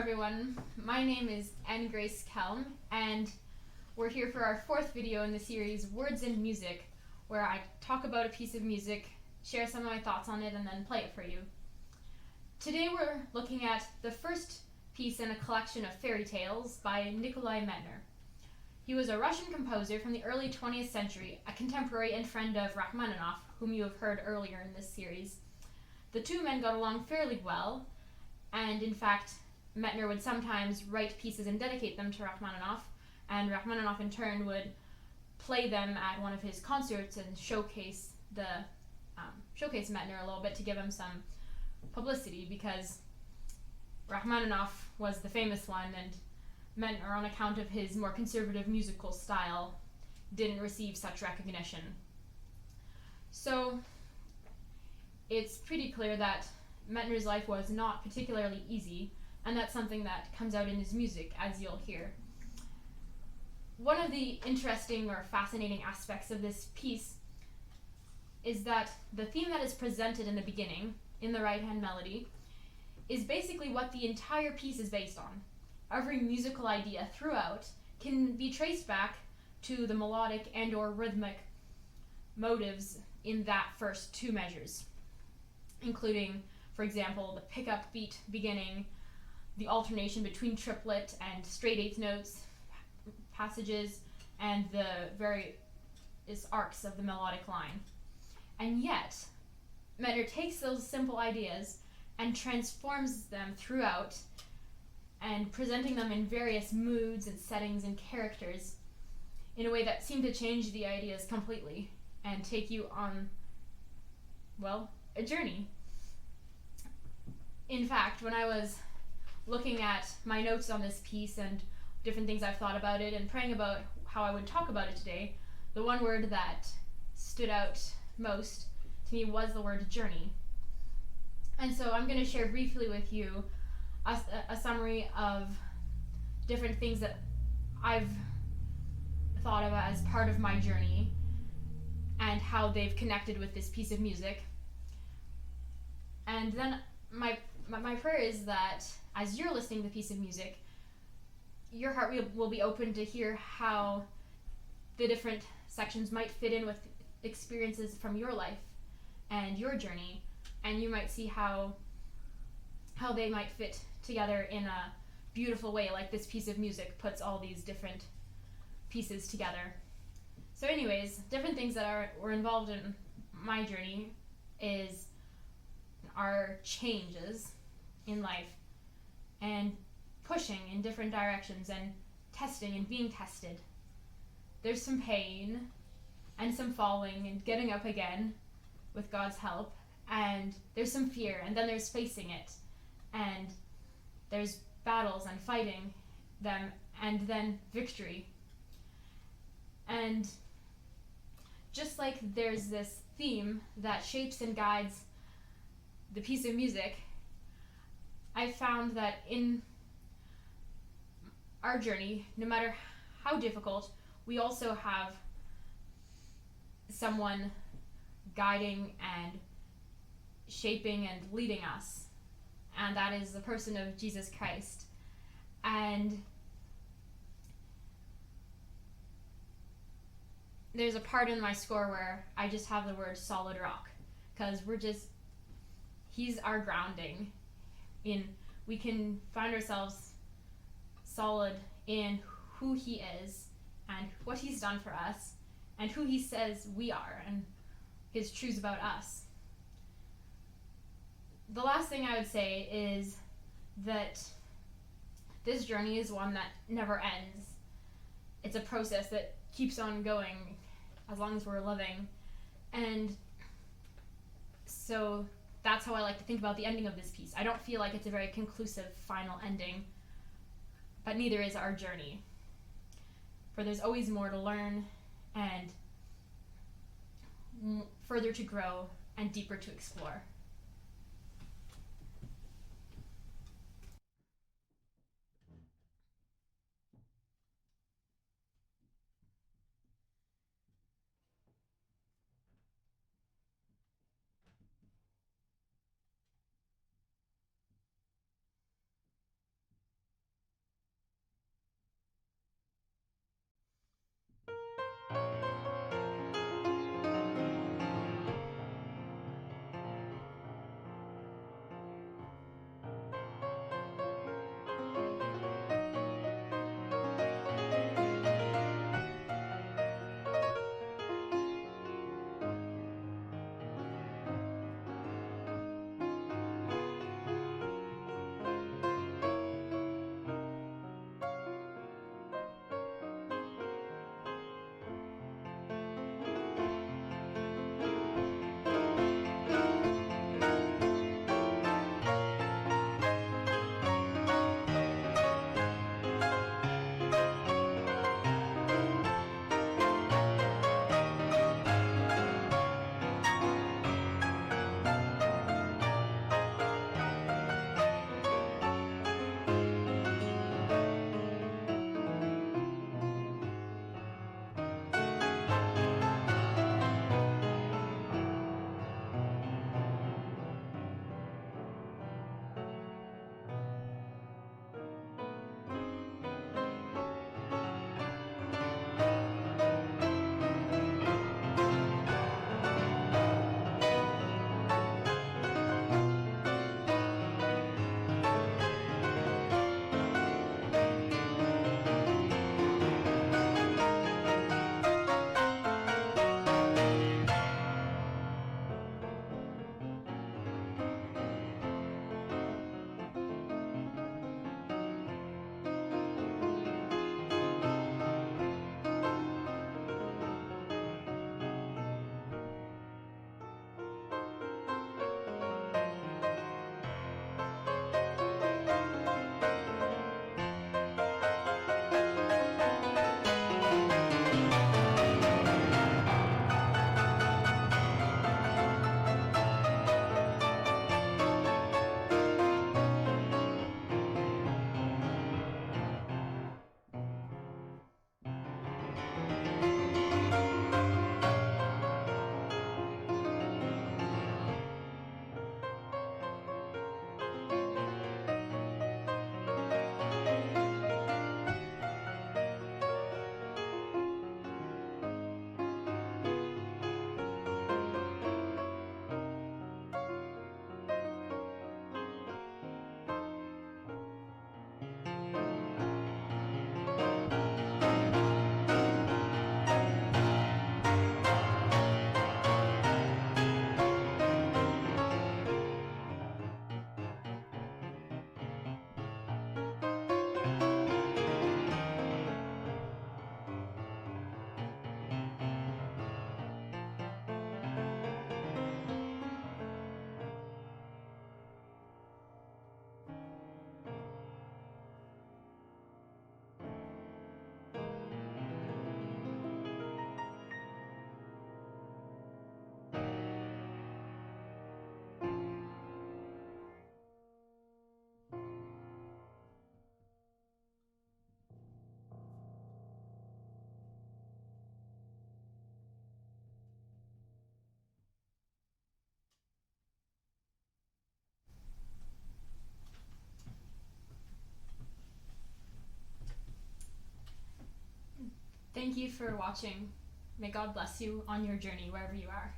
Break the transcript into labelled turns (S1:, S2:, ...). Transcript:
S1: everyone. My name is Anne Grace Kelm, and we're here for our fourth video in the series Words and Music, where I talk about a piece of music, share some of my thoughts on it, and then play it for you. Today we're looking at the first piece in a collection of fairy tales by Nikolai Medtner. He was a Russian composer from the early 20th century, a contemporary and friend of Rachmaninoff, whom you have heard earlier in this series. The two men got along fairly well, and in fact, Medtner would sometimes write pieces and dedicate them to Rachmaninoff, and Rachmaninoff in turn would play them at one of his concerts and showcase Medtner a little bit to give him some publicity, because Rachmaninoff was the famous one, and Medtner, on account of his more conservative musical style, didn't receive such recognition. So it's pretty clear that Medtner's life was not particularly easy, and that's something that comes out in his music, as you'll hear. One of the interesting or fascinating aspects of this piece is that the theme that is presented in the beginning, in the right-hand melody, is basically what the entire piece is based on. Every musical idea throughout can be traced back to the melodic and or rhythmic motives in that first two measures, including, for example, the pickup beat beginning, the alternation between triplet and straight eighth notes, passages, and the various arcs of the melodic line. And yet, Medtner takes those simple ideas and transforms them throughout, and presenting them in various moods and settings and characters in a way that seem to change the ideas completely and take you on, well, a journey. In fact, when I was looking at my notes on this piece and different things I've thought about it and praying about how I would talk about it today, the one word that stood out most to me was the word journey. And so I'm going to share briefly with you a summary of different things that I've thought of as part of my journey and how they've connected with this piece of music. And then my prayer is that as you're listening to the piece of music, your heart will be open to hear how the different sections might fit in with experiences from your life and your journey, and you might see how they might fit together in a beautiful way, like this piece of music puts all these different pieces together. So anyways, different things that were involved in my journey are changes in life and pushing in different directions and testing and being tested. There's some pain and some falling and getting up again with God's help, and there's some fear, and then there's facing it, and there's battles and fighting them, and then victory. And just like there's this theme that shapes and guides the piece of music, I found that in our journey, no matter how difficult, we also have someone guiding and shaping and leading us, and that is the person of Jesus Christ. And there's a part in my score where I just have the word solid rock, because he's our grounding. We can find ourselves solid in who he is and what he's done for us and who he says we are and his truths about us. The last thing I would say is that this journey is one that never ends. It's a process that keeps on going as long as we're living. And so that's how I like to think about the ending of this piece. I don't feel like it's a very conclusive final ending, but neither is our journey. For there's always more to learn and further to grow and deeper to explore. thank you for watching. May God bless you on your journey wherever you are.